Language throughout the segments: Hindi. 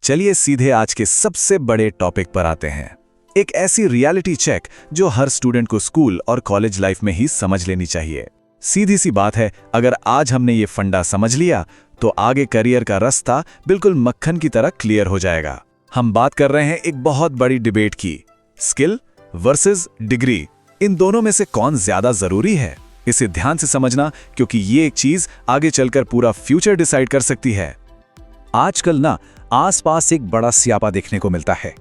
चलिए सीधे आज के सबसे बड़े टॉपिक पर आते हैं। एक ऐसी रियलिटी चेक जो हर स्टूडेंट को स्कूल और कॉलेज लाइफ में ही समझ लेनी चाहिए। सीधी सी बात है, अगर आज हमने ये फंडा समझ लिया तो आगे करियर का रास्ता बिल्कुल मक्खन की तरह क्लियर हो जाएगा। हम बात कर रहे हैं एक बहुत बड़ी डिबेट की, स्किल वर्सेस डिग्री। इन दोनों में से कौन ज्यादा जरूरी है, इसे ध्यान से समझना, क्योंकि ये एक चीज आगे चलकर पूरा फ्यूचर डिसाइड कर सकती है। आजकल ना आसपास एक बड़ा स्यापा देखने को मिलता है।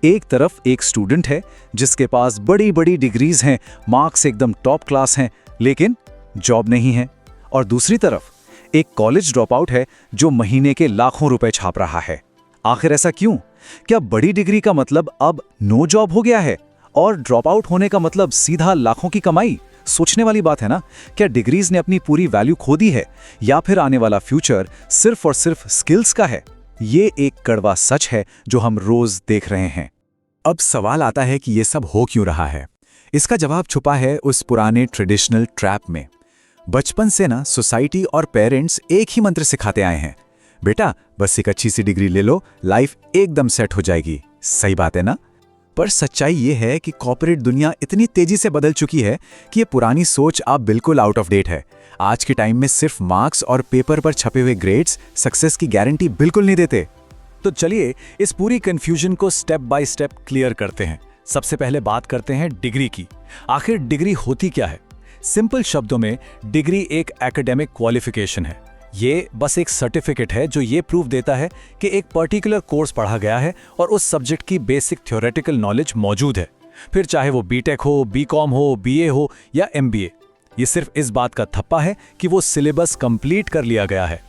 एक तरफ एक स्टूडेंट है जिसके पास बड़ी बड़ी डिग्रीज हैं, मार्क्स एकदम टॉप क्लास हैं, लेकिन जॉब नहीं है। और दूसरी तरफ एक कॉलेज ड्रॉप आउट है जो महीने के लाखों रुपए छाप रहा है। आखिर ऐसा क्यों? क्या बड़ी डिग्री का मतलब अब नो जॉब हो गया है और ड्रॉप आउट होने का मतलब सीधा लाखों की कमाई? सोचने वाली बात है ना। क्या डिग्रीज ने अपनी पूरी वैल्यू खो दी है, या फिर आने वाला फ्यूचर सिर्फ और सिर्फ स्किल्स का है? ये एक कड़वा सच है जो हम रोज देख रहे हैं। अब सवाल आता है कि ये सब हो क्यों रहा है। इसका जवाब छुपा है उस पुराने ट्रेडिशनल ट्रैप में। बचपन से ना सोसाइटी और पेरेंट्स एक ही मंत्र सिखाते आए हैं, बेटा बस एक अच्छी सी डिग्री ले लो, लाइफ एकदम सेट हो जाएगी। सही बात है ना? पर सच्चाई ये है कि कॉर्पोरेट दुनिया इतनी तेजी से बदल चुकी है कि ये पुरानी सोच अब बिल्कुल आउट ऑफ डेट है। आज के टाइम में सिर्फ मार्क्स और पेपर पर छपे हुए ग्रेड्स सक्सेस की गारंटी बिल्कुल नहीं देते। तो चलिए इस पूरी कंफ्यूजन को स्टेप बाय स्टेप क्लियर करते हैं। सबसे पहले बात करते हैं डिग्री की। आखिर डिग्री होती क्या है? सिंपल शब्दों में डिग्री एक एकेडमिक क्वालिफिकेशन है। ये बस एक सर्टिफिकेट है जो ये प्रूफ देता है कि एक पर्टिकुलर कोर्स पढ़ा गया है और उस सब्जेक्ट की बेसिक थ्योरेटिकल नॉलेज मौजूद है। फिर चाहे वो बीटेक हो, बीकॉम हो, बीए हो या एमबीए, ये सिर्फ इस बात का थप्पा है कि वो सिलेबस कंप्लीट कर लिया गया है।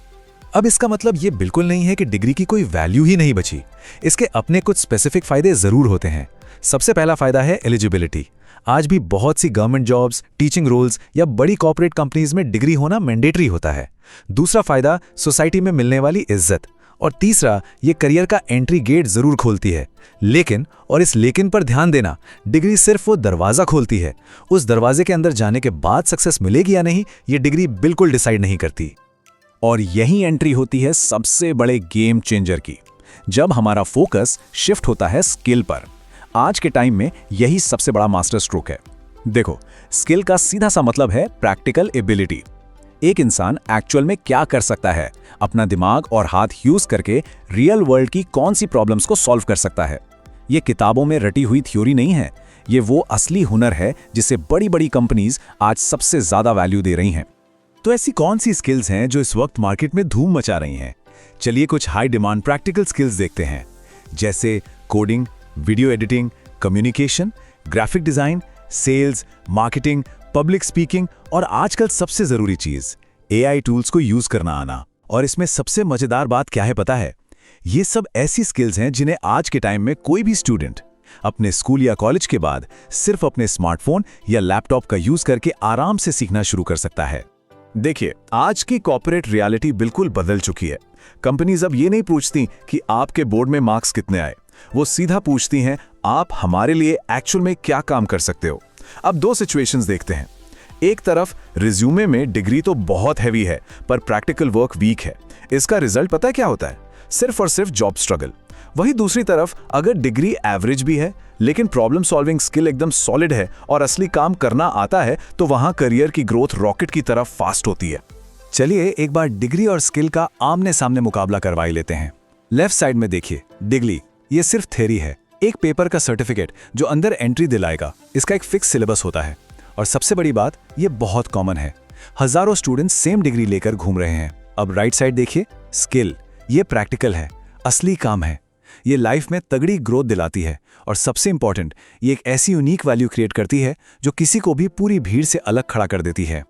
अब इसका मतलब ये बिल्कुल नहीं है कि डिग्री की कोई वैल्यू ही नहीं बची। इसके अपने कुछ स्पेसिफिक फायदे जरूर होते हैं। सबसे पहला फायदा है एलिजिबिलिटी। आज भी बहुत सी गवर्नमेंट जॉब्स, टीचिंग रोल्स या बड़ी कॉर्पोरेट कंपनीज में डिग्री होना मैंडेटरी होता है। दूसरा फायदा सोसाइटी में मिलने वाली इज्जत। और तीसरा, ये करियर का एंट्री गेट जरूर खोलती है। लेकिन, और इस लेकिन पर ध्यान देना, डिग्री सिर्फ वो दरवाजा खोलती है। उस दरवाजे के अंदर जाने के बाद सक्सेस मिलेगी या नहीं, ये डिग्री बिल्कुल डिसाइड नहीं करती। और यही एंट्री होती है सबसे बड़े गेम चेंजर की, जब हमारा फोकस शिफ्ट होता है स्किल पर। आज के टाइम में यही सबसे बड़ा मास्टर स्ट्रोक है। देखो, स्किल का सीधा सा मतलब है प्रैक्टिकल एबिलिटी। एक इंसान एक्चुअल में क्या कर सकता है, अपना दिमाग और हाथ यूज करके रियल वर्ल्ड की कौन सी प्रॉब्लम्स को सॉल्व कर सकता है। ये किताबों में रटी हुई थ्योरी नहीं है, ये वो असली हुनर है जिसे बड़ी बड़ी कंपनीज आज सबसे ज्यादा वैल्यू दे रही हैं। तो ऐसी कौन सी स्किल्स हैं जो इस वक्त मार्केट में धूम मचा रही हैं? चलिए कुछ हाई डिमांड प्रैक्टिकल स्किल्स देखते हैं, जैसे coding, video editing, communication, graphic design, sales, marketing, public speaking और आजकल सबसे जरूरी चीज एआई टूल्स को यूज करना आना। और इसमें सबसे मजेदार बात क्या है पता है? ये सब ऐसी स्किल्स हैं जिन्हें आज के टाइम में कोई भी स्टूडेंट अपने स्कूल या कॉलेज के बाद सिर्फ अपने स्मार्टफोन या लैपटॉप का यूज करके आराम से सीखना शुरू कर सकता है। देखिए, आज की कॉर्पोरेट रियलिटी बिल्कुल बदल चुकी है। कंपनीज अब ये नहीं पूछती कि आपके बोर्ड में मार्क्स कितने आए, वो सीधा पूछती हैं आप हमारे लिए एक्चुअल में क्या काम कर सकते हो। अब दो सिचुएशंस देखते हैं। एक तरफ रिज्यूमे में डिग्री तो बहुत हैवी है पर प्रैक्टिकल वर्क वीक है। इसका रिजल्ट पता है क्या होता है? सिर्फ और सिर्फ जॉब स्ट्रगल। वही दूसरी तरफ अगर डिग्री एवरेज भी है लेकिन प्रॉब्लम सॉल्विंग स्किल एकदम सॉलिड है और असली काम करना आता है, तो वहां करियर की ग्रोथ रॉकेट की तरफ फास्ट होती है। चलिए एक बार डिग्री और स्किल का आमने सामने मुकाबला करवाई लेते हैं। लेफ्ट साइड में देखिए, डिग्री ये सिर्फ थ्योरी है, एक पेपर का सर्टिफिकेट जो अंदर एंट्री दिलाएगा। इसका एक फिक्स सिलेबस होता है और सबसे बड़ी बात, ये बहुत कॉमन है। हजारों स्टूडेंट्स सेम डिग्री लेकर घूम रहे हैं। अब राइट साइड देखिए, स्किल ये प्रैक्टिकल है, असली काम है। ये लाइफ में तगड़ी ग्रोथ दिलाती है और सबसे इंपॉर्टेंट, ये एक ऐसी यूनिक वैल्यू क्रिएट करती है जो किसी को भी पूरी भीड़ से अलग खड़ा कर देती है।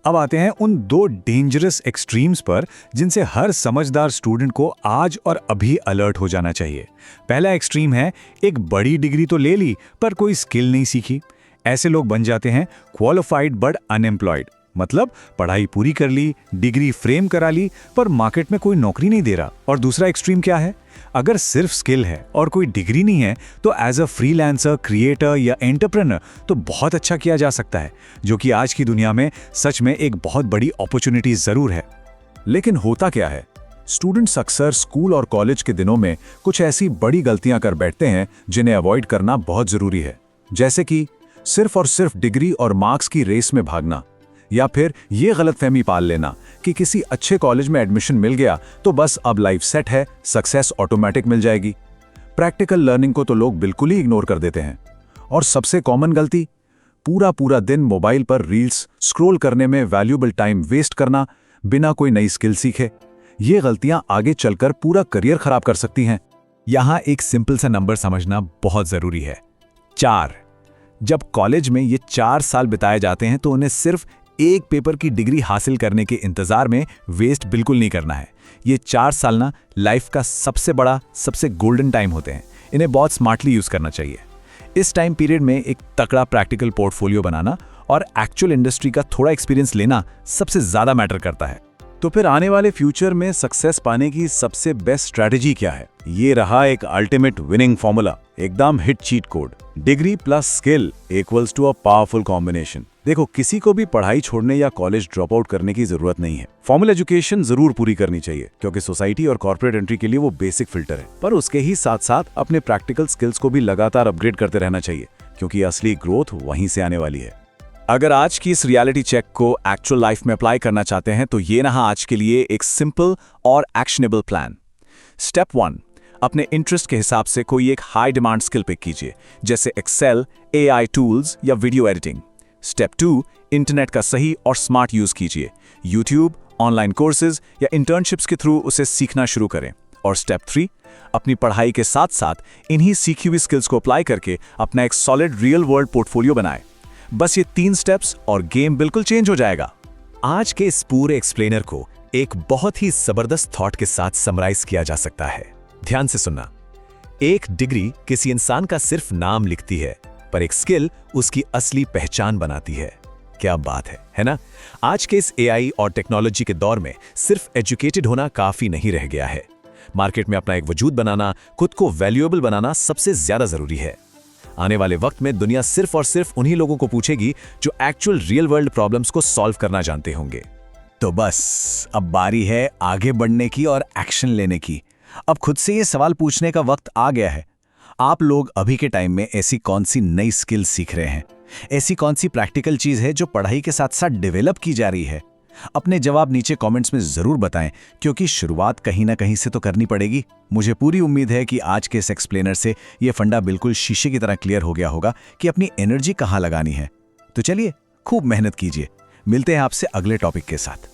अब आते हैं उन दो डेंजरस एक्सट्रीम्स पर जिनसे हर समझदार स्टूडेंट को आज और अभी अलर्ट हो जाना चाहिए। पहला एक्सट्रीम है, एक बड़ी डिग्री तो ले ली पर कोई स्किल नहीं सीखी। ऐसे लोग बन जाते हैं क्वालिफाइड बट अनएम्प्लॉयड। मतलब पढ़ाई पूरी कर ली, डिग्री फ्रेम करा ली, पर मार्केट में कोई नौकरी नहीं दे रहा। और दूसरा एक्सट्रीम क्या है? अगर सिर्फ स्किल है और कोई डिग्री नहीं है तो एज अ फ्रीलांसर, क्रिएटर या एंटरप्रेन्योर तो बहुत अच्छा किया जा सकता है, जो कि आज की दुनिया में सच में एक बहुत बड़ी अपॉर्चुनिटी जरूर है। लेकिन होता क्या है? स्टूडेंट्स अक्सर स्कूल और कॉलेज के दिनों में कुछ ऐसी बड़ी गलतियां कर बैठते हैं जिन्हें अवॉइड करना बहुत जरूरी है, जैसे कि सिर्फ और सिर्फ डिग्री और मार्क्स की रेस में भागना, या फिर ये गलतफहमी पाल लेना कि किसी अच्छे कॉलेज में एडमिशन मिल गया तो बस अब लाइफ सेट है, सक्सेस ऑटोमेटिक मिल जाएगी। प्रैक्टिकल लर्निंग को तो लोग बिल्कुल ही इग्नोर कर देते हैं। और सबसे कॉमन गलती, पूरा पूरा दिन मोबाइल पर रील्स स्क्रॉल करने में वैल्यूएबल टाइम वेस्ट करना बिना कोई नई स्किल सीखे। ये गलतियां आगे चलकर पूरा करियर खराब कर सकती हैं। यहां एक सिंपल सा नंबर समझना बहुत जरूरी है, 4। जब कॉलेज में ये 4 साल बिताए जाते हैं तो उन्हें सिर्फ एक पेपर की डिग्री हासिल करने के इंतजार में वेस्ट बिल्कुल नहीं करना है। ये 4 साल ना लाइफ का सबसे बड़ा, सबसे गोल्डन टाइम होते हैं। इन्हें बहुत स्मार्टली यूज करना चाहिए। इस टाइम पीरियड में एक तगड़ा प्रैक्टिकल पोर्टफोलियो बनाना और एक्चुअल इंडस्ट्री का थोड़ा एक्सपीरियंस लेना सबसे ज्यादा मैटर करता है। तो फिर आने वाले फ्यूचर में सक्सेस पाने की सबसे बेस्ट स्ट्रैटेजी क्या है? ये रहा एक अल्टीमेट विनिंग फॉर्मूला, एकदम hit cheat code. Degree plus skill equals to a powerful combination. देखो, किसी को भी पढ़ाई छोड़ने या कॉलेज ड्रॉप आउट करने की जरूरत नहीं है। फॉर्मल एजुकेशन जरूर पूरी करनी चाहिए क्योंकि सोसाइटी और कॉर्पोरेट एंट्री के लिए वो बेसिक फिल्टर है, पर उसके ही साथ साथ अपने प्रैक्टिकल स्किल्स को भी लगातार अपग्रेड करते रहना चाहिए क्योंकि असली ग्रोथ वहीं से आने वाली है। अगर आज की इस रियलिटी चेक को एक्चुअल लाइफ में अप्लाई करना चाहते हैं तो ये रहा आज के लिए एक सिंपल और एक्शनेबल प्लान। स्टेप 1, अपने इंटरेस्ट के हिसाब से कोई एक हाई डिमांड स्किल पिक कीजिए, जैसे एक्सेल, एआई टूल्स या वीडियो एडिटिंग। स्टेप 2, इंटरनेट का सही और स्मार्ट यूज कीजिए। यूट्यूब, ऑनलाइन कोर्सेज या इंटर्नशिप्स के थ्रू उसे सीखना शुरू करें। और स्टेप 3, अपनी पढ़ाई के साथ साथ इन्हीं सीखी हुई स्किल्स को अप्लाई करके अपना एक सॉलिड रियल वर्ल्ड पोर्टफोलियो बनाएं। बस ये 3 स्टेप्स और गेम बिल्कुल चेंज हो जाएगा। आज के इस पूरे एक्सप्लेनर को एक बहुत ही जबरदस्त थॉट के साथ समराइज किया जा सकता है। ध्यान से सुनना। एक डिग्री किसी इंसान का सिर्फ नाम लिखती है, पर एक स्किल उसकी असली पहचान बनाती है। क्या बात है ना? आज के इस एआई और टेक्नोलॉजी के दौर में सिर्फ एजुकेटेड होना काफी नहीं रह गया है। मार्केट में अपना एक वजूद बनाना, खुद को वैल्यूएबल बनाना सबसे ज्यादा जरूरी है। आने वाले वक्त में दुनिया सिर्फ और सिर्फ उन्हीं लोगों को पूछेगी जो एक्चुअल रियल वर्ल्ड प्रॉब्लम्स को सॉल्व करना जानते होंगे। तो बस अब बारी है आगे बढ़ने की और एक्शन लेने की। अब खुद से ये सवाल पूछने का वक्त आ गया है, आप लोग अभी के टाइम में ऐसी कौन सी नई स्किल सीख रहे हैं? ऐसी कौन सी प्रैक्टिकल चीज है जो पढ़ाई के साथ साथ डेवलप की जा रही है? अपने जवाब नीचे कमेंट्स में जरूर बताएं, क्योंकि शुरुआत कहीं ना कहीं से तो करनी पड़ेगी। मुझे पूरी उम्मीद है कि आज के इस एक्सप्लेनर से ये फंडा बिल्कुल शीशे की तरह क्लियर हो गया होगा कि अपनी एनर्जी कहाँ लगानी है। तो चलिए, खूब मेहनत कीजिए। मिलते हैं आपसे अगले टॉपिक के साथ।